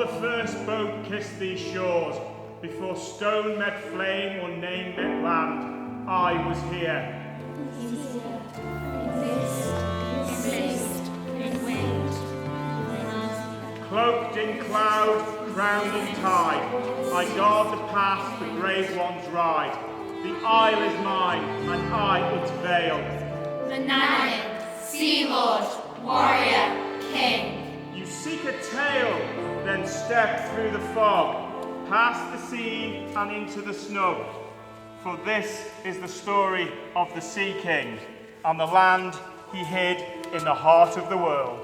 the first boat kissed these shores, before stone met flame or name met land, I was here. Cloaked in cloud, crowned in tide, I guard the path the brave ones ride. The isle is mine, and I its veil. Manannan, Sea Lord, warrior, king. You seek a tale, then step through the fog, past the sea and into the snow. For this is the story of the Sea King, and the land he hid in the heart of the world.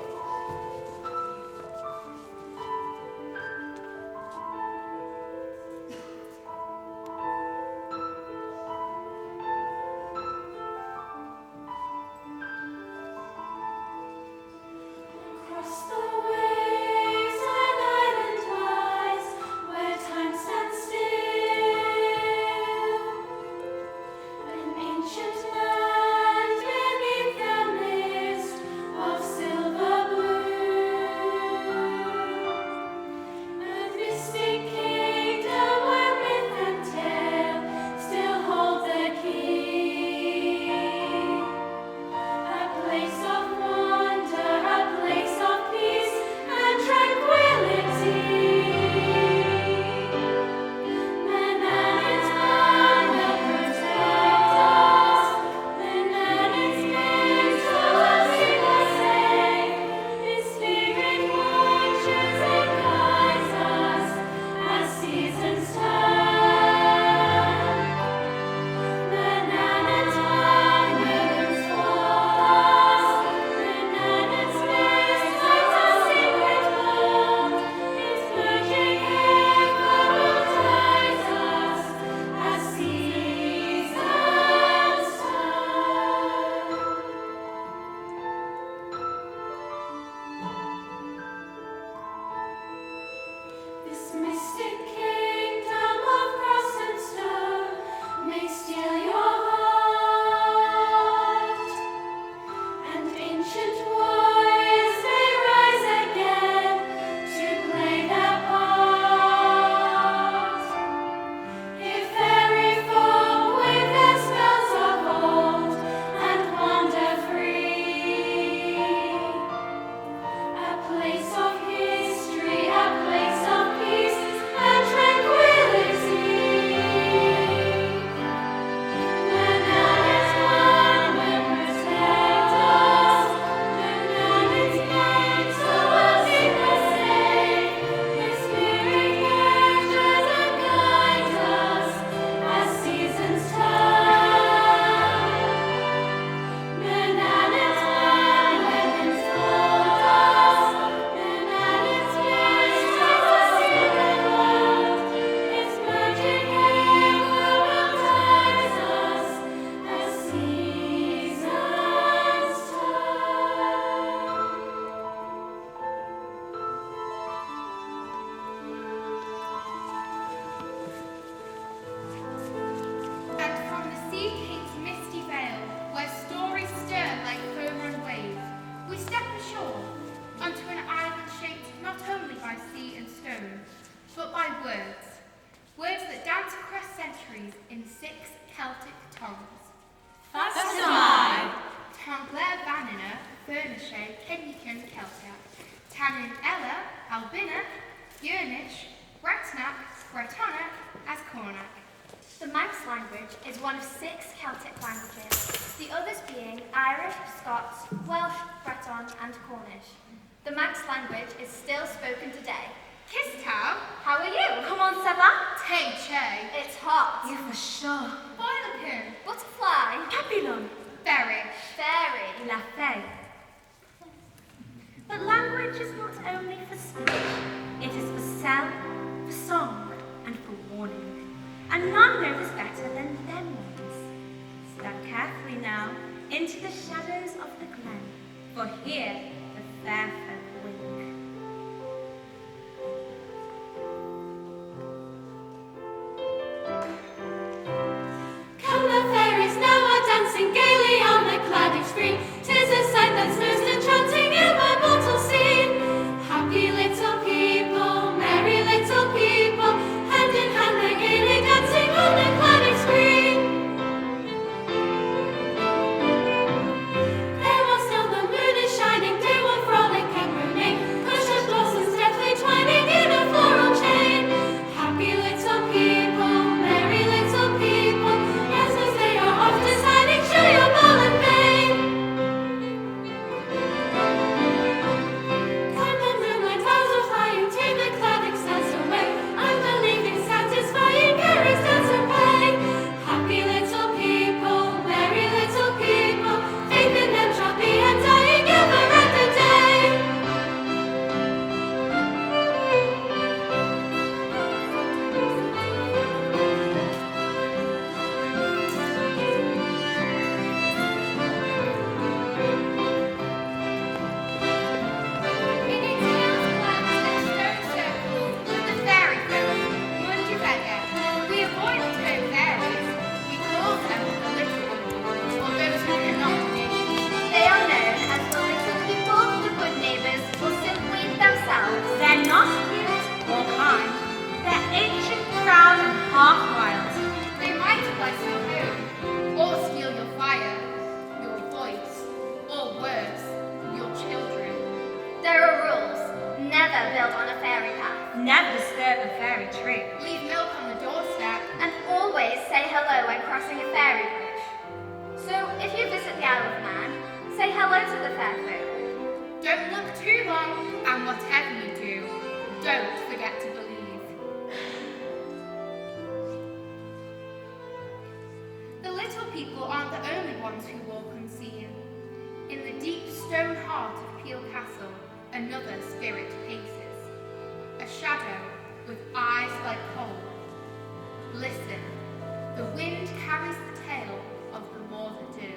The Manx language is one of 6 Celtic languages, the others being Irish, Scots, Welsh, Breton and Cornish. The Manx language is still spoken today. Kistow, How are you? Come on, Seba. Tay Che, It's hot. Yeah, for sure. Boilerpin, Butterfly. Papillon. Berry, Fairy. La fée. But language is not only for speech. It is for sound, for song, and for warning. And none know this better than them ones. Stand carefully now into the shadows of the glen, for here the fair folk wink. Come the fairies now are dancing gaily on the cloudy stream. 'Tis a sight that's most enchanting ever mortal seen. Happy little people, ones who walk unseen. In the deep stone heart of Peel Castle, another spirit paces, a shadow with eyes like coal. Listen, the wind carries the tale of the more that do.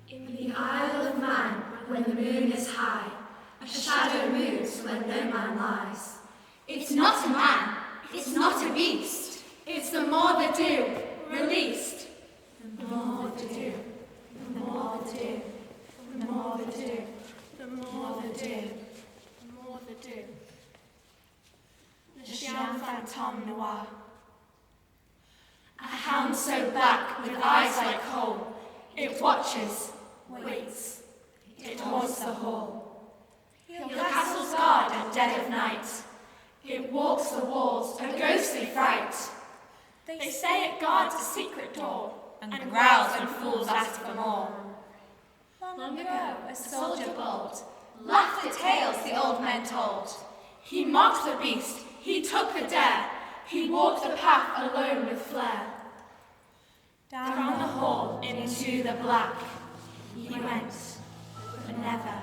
In the Isle of Man, when the moon is high, a shadow moves when no man lies. It's not a man, it's not a beast, it's the more that do, released. The more that do, the more that do, the more that do, the more that do, the more that do. Le chien fantôme noir. A hound so black with eyes like coal, it watches, waits, it haunts the hall. The castle's guard at dead of night, it walks the walls, a ghostly fright. They say it guards a secret door, and growls when fools ask for more. Long ago, a soldier bold laughed at tales the old men told. He mocked the beast, he took the dare, he walked the path alone with flair. Down the hall into the black he went, but never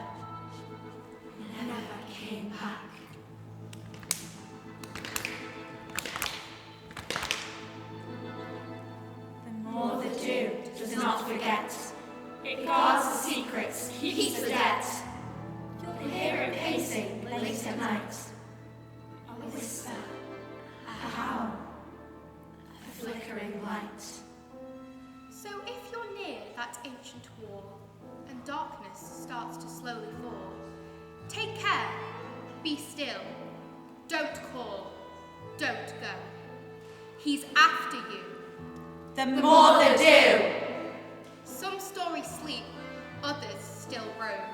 came back. The more the do does not forget. It guards the secrets, keeps the debt. You'll hear it pacing late at night. A whisper, a howl, a flickering light. So if you're near that ancient wall, and darkness starts to slowly fall, take care, be still, don't call, don't go. He's after you. The more they do. Some stories sleep, others still roam.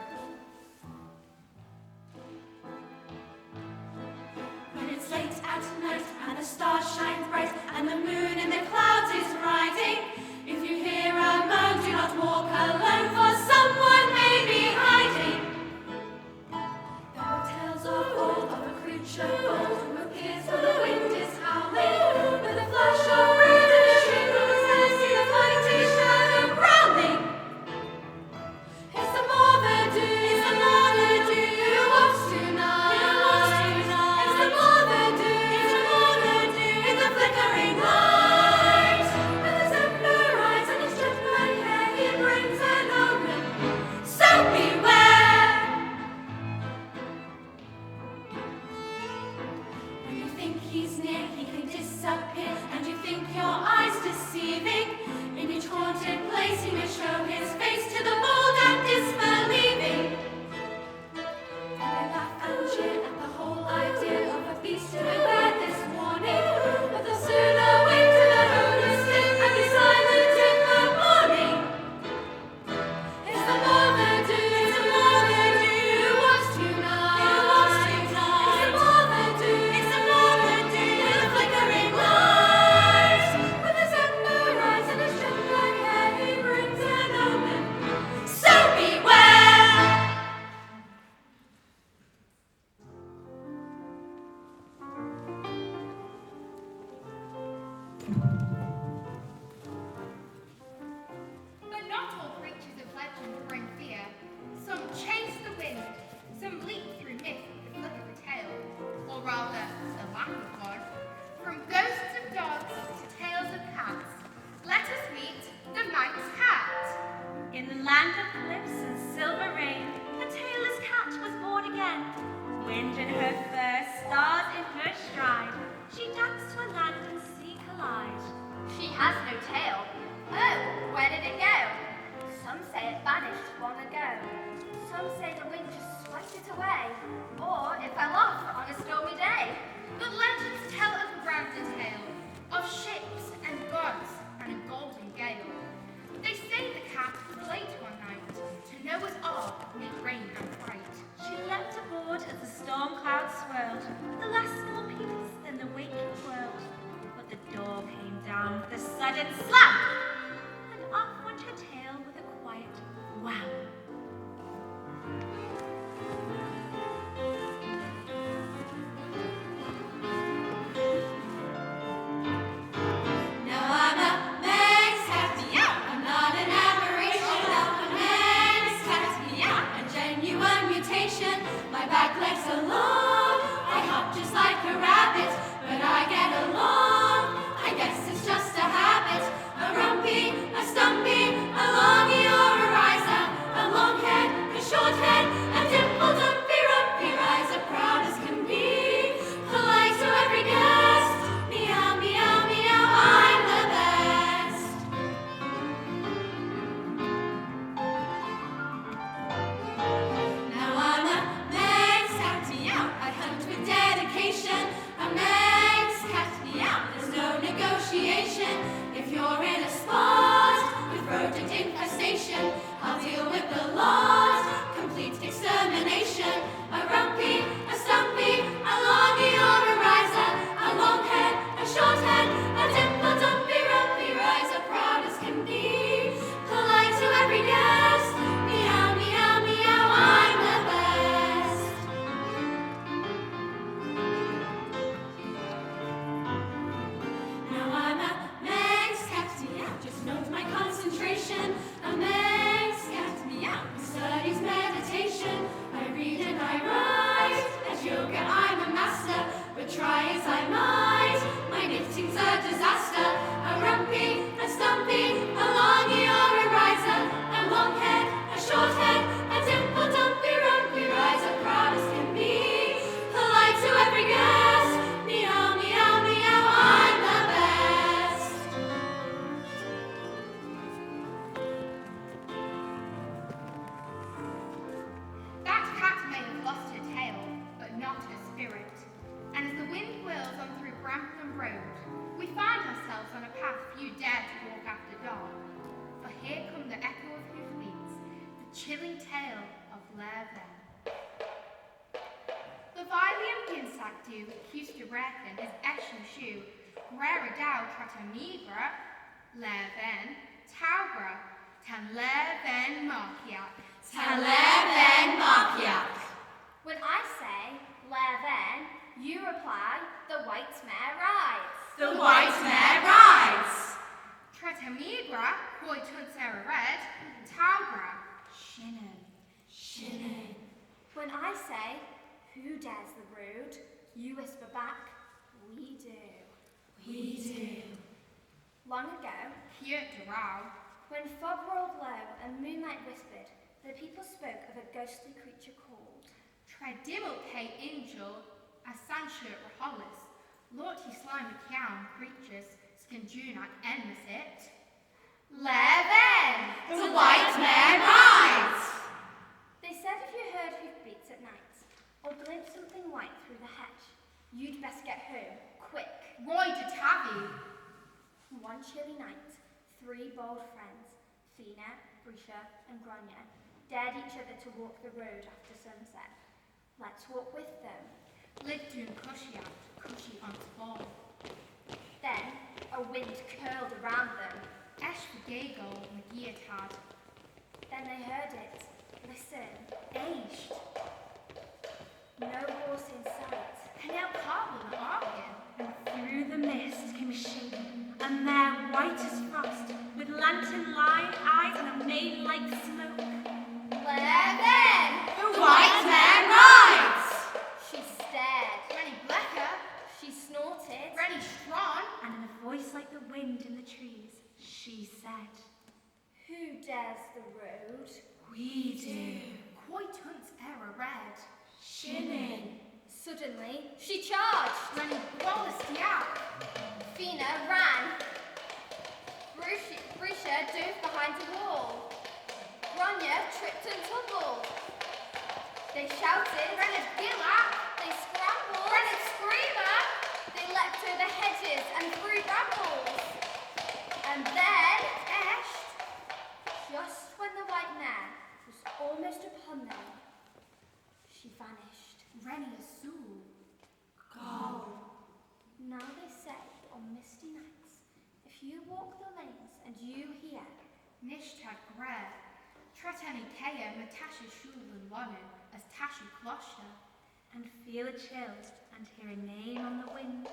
When it's late at night and the stars shine bright and the moon in the clouds is riding, if you hear a moan, do not walk alone, for someone may be hiding. There are tales of old of a creature bold who appears when the wind is howling, with a flash of red and a shriek of his head, see the mighty shadow growling. It's the more they do, it's the more they do, who walks tonight, who walks tonight. It's the more they do, it's the more they do, in the flickering light. With his ember eyes and his jet black hair, he brings an omen, so beware. When you think he's near, he can disappear, and you think your eyes deceiving. In each haunted place he may show his face to the bold and disbelieving. They laugh and jeer at the whole idea of a beast to beware this warning, but they'll soon awake to their own escape and be silent in the morning. It's the more they do, it's the more they do, who walks tonight, who walks tonight. It's the more they do, it's the more they do, in the flickering light. With his ember eyes and his jet black hair, he brings an omen, so beware. But not all creatures of legend bring fear. Some chase the wind, some leap through myth with the flick of a tail, or rather, the lack of one. From ghosts of dogs to tales of cats, let us meet the Manx cat. In the land of cliffs and silver rain, the tailless cat was born again. Wind in her fur, stars in her stride, she danced to a land and sea collide. She has no tail. Oh, where did it go? Some say it vanished long ago. Some say the wind just swept it away. Or it fell off on a stormy day. But legends tell of a grander tale, of ships and gods and a golden gale. They say the cat was late one night, to Noah's Ark made rain and fright. She leapt aboard as the storm clouds swirled, the last small peace in the waking world. But the door came down with a sudden slap, and off went her tail with a quiet wow. yourselves on a path few dare to walk after dark, for here come the echo of hoofbeats, the chilling tale of Lurven. The Vilium Ginsactu, Custa Reckon, is Eshu Shu, Grera Dow Tratamigra, Lurven, Taubra, Tan Lurven Markiak. Tan Lurven Markiak. When I say Lurven, you reply, the white mare rides. The white mare rides. Tratamigra, Quaye Tunsera Red, Taubra, Shinnon. Shinnon. When I say, who dares the road, you whisper back, we do. We do. Long ago, Here Durao, when fog rolled low and moonlight whispered, the people spoke of a ghostly creature called Tradimil K Angel, Asanshur Raholis, Lorty Slime Kian creatures, Skinjunak Enmesit, Lurven! The white mare rides. They said if you heard hoofbeats at night, or glimpsed something white through the hedge, you'd best get home, quick. Roy de Tavi, One chilly night, three bold friends, Fina, Brisha, and Grania, dared each other to walk the road after sunset. Let's walk with them. Livdun Cushiat, Cushi on Spawn, Then a wind curled around them. Eshvagego Magiatad, Then they heard it. Listen. Aged. No horse in sight. Canal Carwin Arkin, And through the mist came a shape, a mare white as frost, with lantern-lined eyes and a mane like smoke. Lurven! The white mare rides. She stared. Rennie Blecker, She snorted. Rennie Strawn, And in a voice like the wind in the trees, she said, Who dares the road? We do. Quaye Tuns Era Red, Shinnon. Suddenly, she charged. Rennie Wallace Fina ran. Brisha dove behind a wall. Grania tripped and tumbled. They shouted. Rennie Gillap, They scrambled. Rennie Screamer, They leapt over hedges and through brambles. And then, Esht, just when the white mare was almost upon them, she vanished. Rennie Azul, Go. Now they say on misty nights, if you walk the lanes and you hear, Nishtag Grer, Tretani Kea Matasha Shulun Lonin as Tashu Klosha, and feel a chill and hear a name on the wind.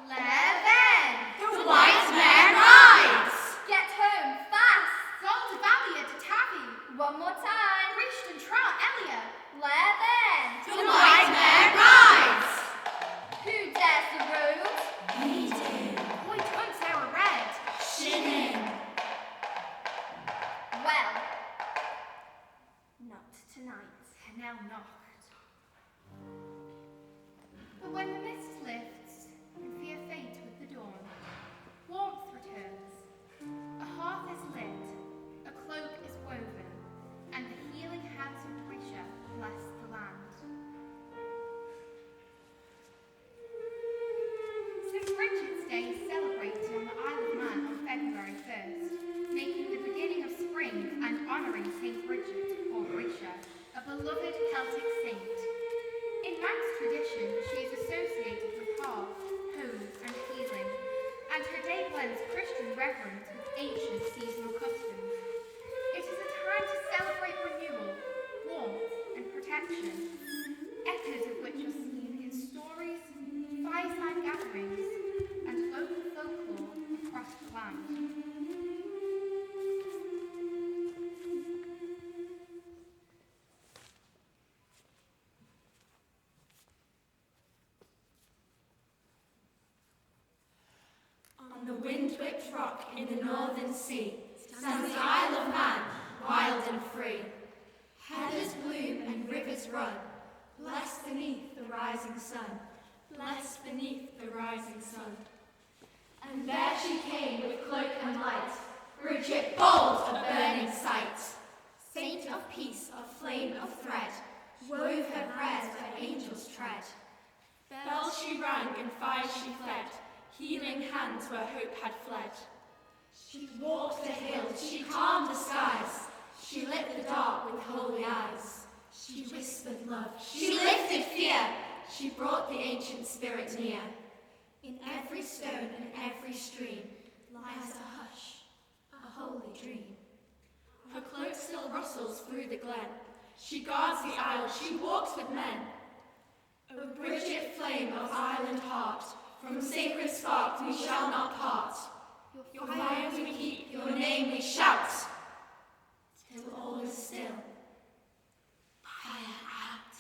Lurven, The white mare rides. get home fast. Goldavalia de Tavi, One more time. Risht and Tra Elia, Lurven. The white mare rides. Who dares the road? We do. Quaye Tuns Era Red, Shinnon. Well, not tonight. Canal Nocht. But when the mist lifts and fear fades with the dawn, warmth returns. A hearth is lit, a cloak is woven, and the healing hands of Brisha bless the land. St. Richard's Day is celebrated on the Isle of Man on February 1st, making the beginning of spring and honouring St. Richard, or Brisha, a beloved Celtic saint. In Manx tradition, she is associated with hearth, home, and healing, and her day blends Christian reverence with ancient seasonal customs. It is a time to celebrate renewal, warmth, and protection, echoes of which are seen in stories, fireside gatherings, and local folklore across the land. On the wind-whipped rock in the northern sea stands the Isle of Man, wild and free. Heathers bloom and rivers run, blessed beneath the rising sun, blessed beneath the rising sun. And there she came with cloak and light, Bridget bold, a burning sight. Saint of peace, of flame of thread, wove her prayers where angels tread. Bells she rang and fires she fled, healing hands where hope had fled. She walked the hills, she calmed the skies, she lit the dark with holy eyes. She whispered love, she lifted fear, she brought the ancient spirit near. In every stone and every stream lies a hush, a holy dream. Her cloak still rustles through the glen, she guards the isle, she walks with men. O Bridget, flame of island heart, from sacred spark we shall not part. Your fire we keep, your name we shout, till all is still. Fire out.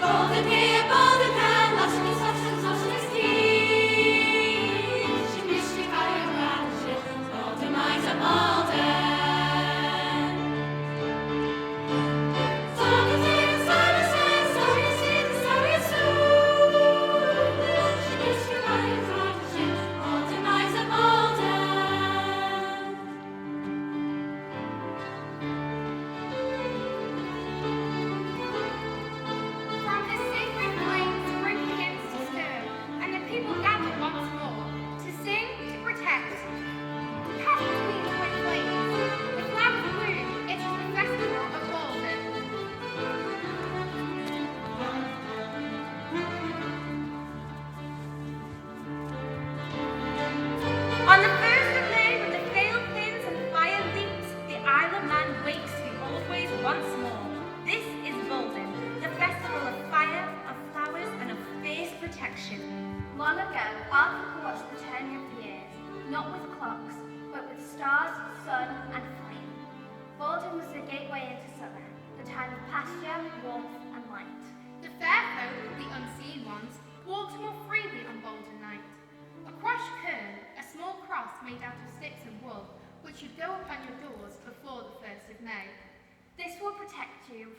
Golden hair, golden hand, lost in his substance, lost in his teeth. She mystery fire vanishes, all demise of Malden. On the 1st of May, when the veil thins and fire leaps, the Isle of Man wakes to old ways once more. This is Bolden, the festival of fire, of flowers, and of fierce protection. Long ago, Arthur watched the turning of the years, not with clocks, but with stars, sun, and flame. Bolden was the gateway into summer, the time of pasture, warmth, and light. The fair folk, the unseen ones, walked more freely on Bolden night. Across Cairn, a small cross made out of sticks and wool, which should go upon your doors before the 1st of May. This will protect you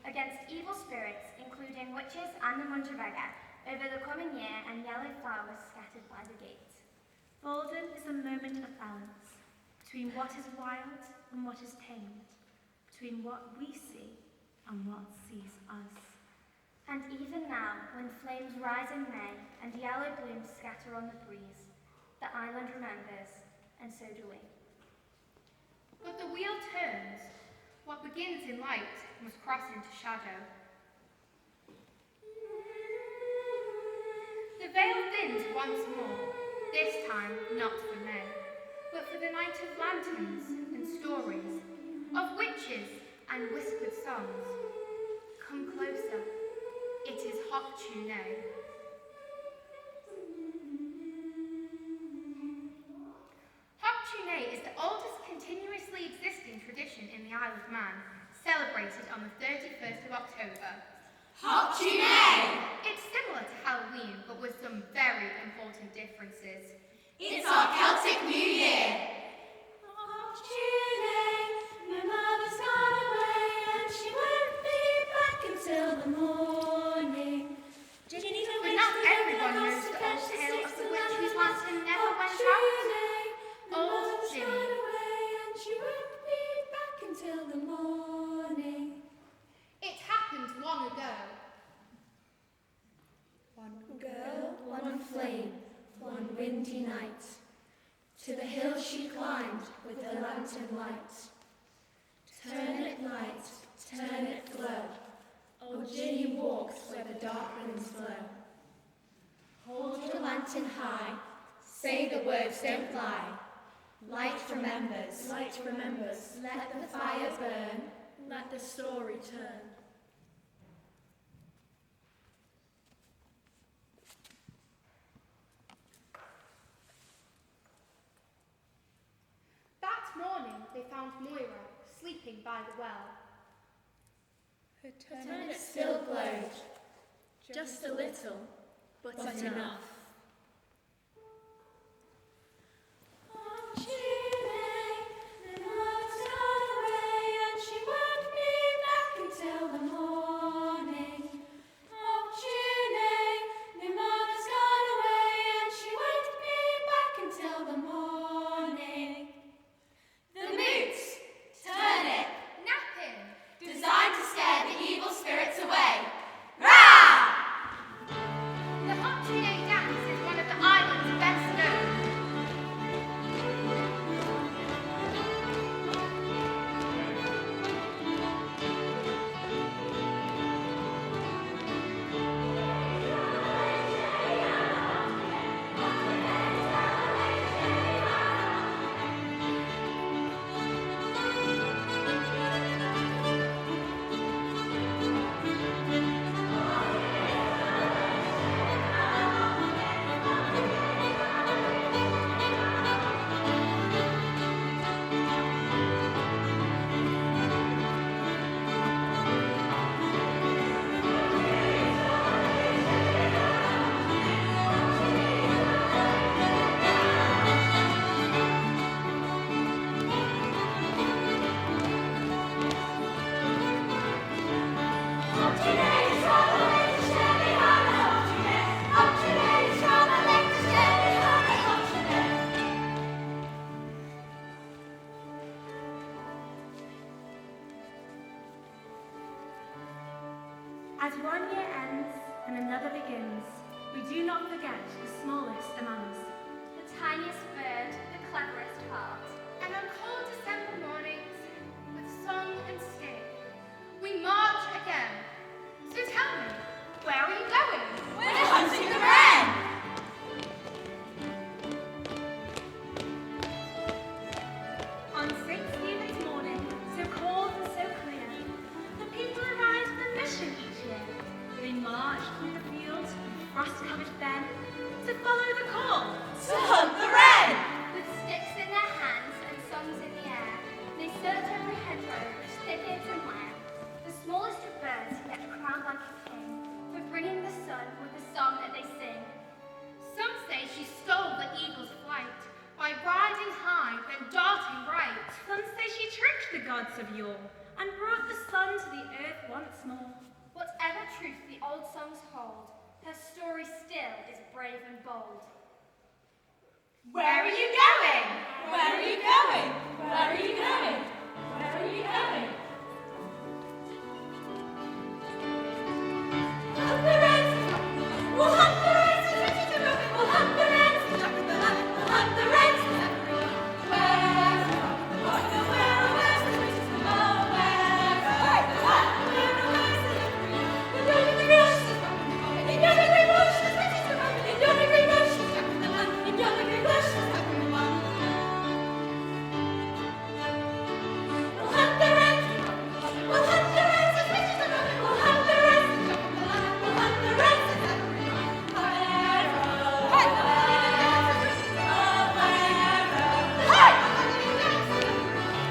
against evil spirits, including witches and the Munchauregga, over the coming year, and yellow flowers scattered by the gate. Bolden is a moment of balance between what is wild and what is tamed, between what we see and what sees us. And even now, when flames rise in May and yellow blooms scatter on the breeze, the island remembers, and so do we. But the wheel turns. What begins in light must cross into shadow. The veil thins once more, this time not for May, but for the night of lanterns and stories, of witches and whispered songs. Come closer. It is Chruinnaght. Chruinnaght is the oldest continuously existing tradition in the Isle of Man, celebrated on the 31st of October. Chruinnaght! It's similar to Halloween, but with some very important differences. It's our Celtic New Year. Chruinnaght, my mother's gone away and she won't be back until the morning. Jinny the Witch, But not everyone knows the old tale of the witch whose lantern never went out. Old Jinny. And she won't be back until the morning. It happened long ago. One girl, one flame, one windy night. To the hill she climbed with her lantern light. Turn it light, turn it glow. Oh, Jinny walks where the dark winds blow. Hold your lantern high, say the words don't lie. Light remembers, let the fire burn, let the story turn. That morning they found Moira sleeping by the well. Her turnip still glowed, just a little, but enough. The morning. As one year ends and another begins, we do not forget the smallest among us. The tiniest bird, the cleverest heart. And on cold December mornings, with song and sting, we march again. So tell me, where are you going? We're hunting the wren! On St. Stephen's morning, so cold and so clear, the people arise from the mission each year. They march through the fields with frost-covered fen to follow the call. To hunt the wren! With sticks in their hands and songs in the air, they search every hedgerow, thicket and lair. The smallest of birds get crowned like a king for bringing the sun with the song that they sing. Some say she stole the eagle's flight by riding high, then darting right. Some say she tricked the gods of yore and brought the sun to the earth once more. Whatever truth the old songs hold, her story still is brave and bold. Where are you going? Where are you going? Where are you going? Where are you going? Hunt the wrens! We'll hunt the wrens! We'll hunt the wrens! We'll hunt the wrens! Where's the where's the witches from nowhere? In yonder green bush! In yonder green bush! In yonder green bush! In yonder green bush! We'll hunt the wrens! We'll hunt the wrens! We'll hunt the wrens! We'll hunt the wrens!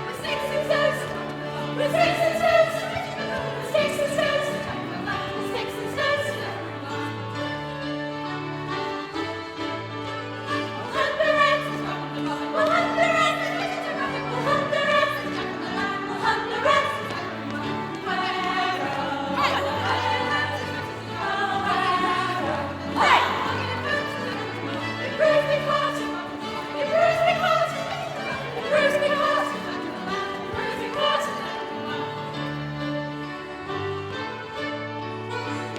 With sticks and stones! With sticks and stones! With sticks and stones! With sticks and stones! We'll hunt the wrens! We'll hunt the wrens! We'll hunt the wrens! We'll hunt the wrens! It proves me caught! It proves me caught! It proves me caught! It proves me caught!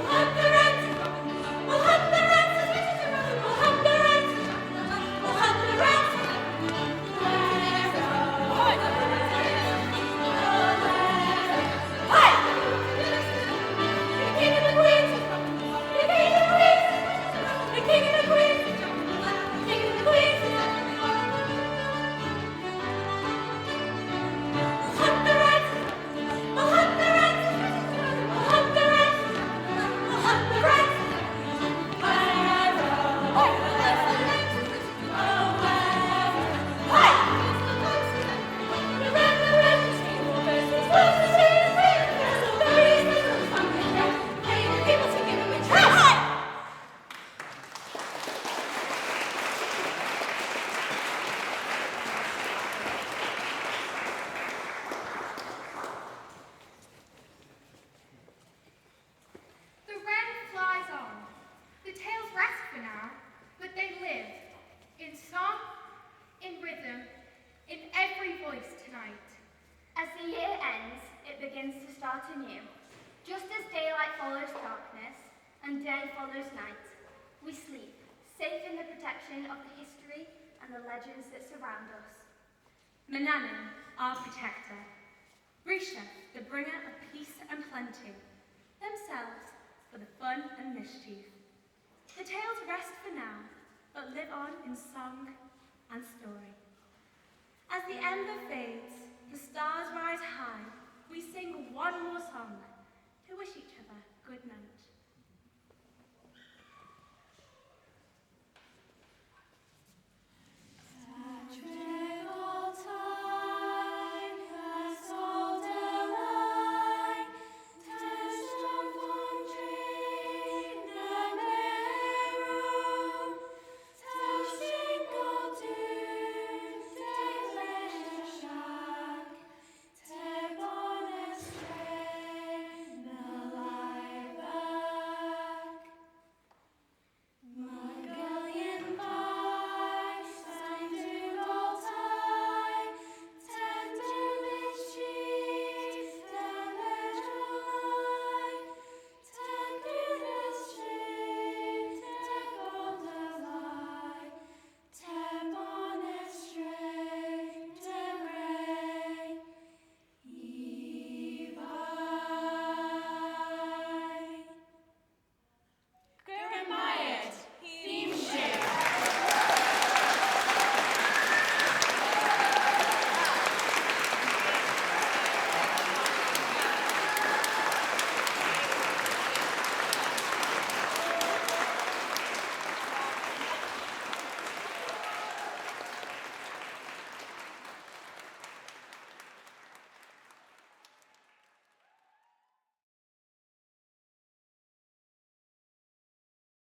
We'll hunt the wrens! We'll hunt the wrens! We'll hunt the wrens! We'll hunt the wrens! Hi! The king and the queen! The king and the queen! The king and the queen! The king and the queen! We'll hunt the wrens! We'll hunt the wrens! We'll hunt the wrens! We'll hunt the wrens! Hi! The wren, the wren, the skin will burst, the swirls, the skin, the skin, the berries, the fruits, pumpkin, bread, pay the people to give them a try. The wren flies on. The tales rest for now, but they live in song, in rhythm, in every voice tonight. As the year ends, it begins to start anew. Just as daylight follows darkness and day follows night, we sleep, safe in the protection of the history and the legends that surround us. Manannan, our protector. Grisha, the bringer of peace and plenty. Themselves for the fun and mischief. The tales rest for now, but live on in song and story. As the ember fades, the stars rise high, we sing one more song to wish each other good night.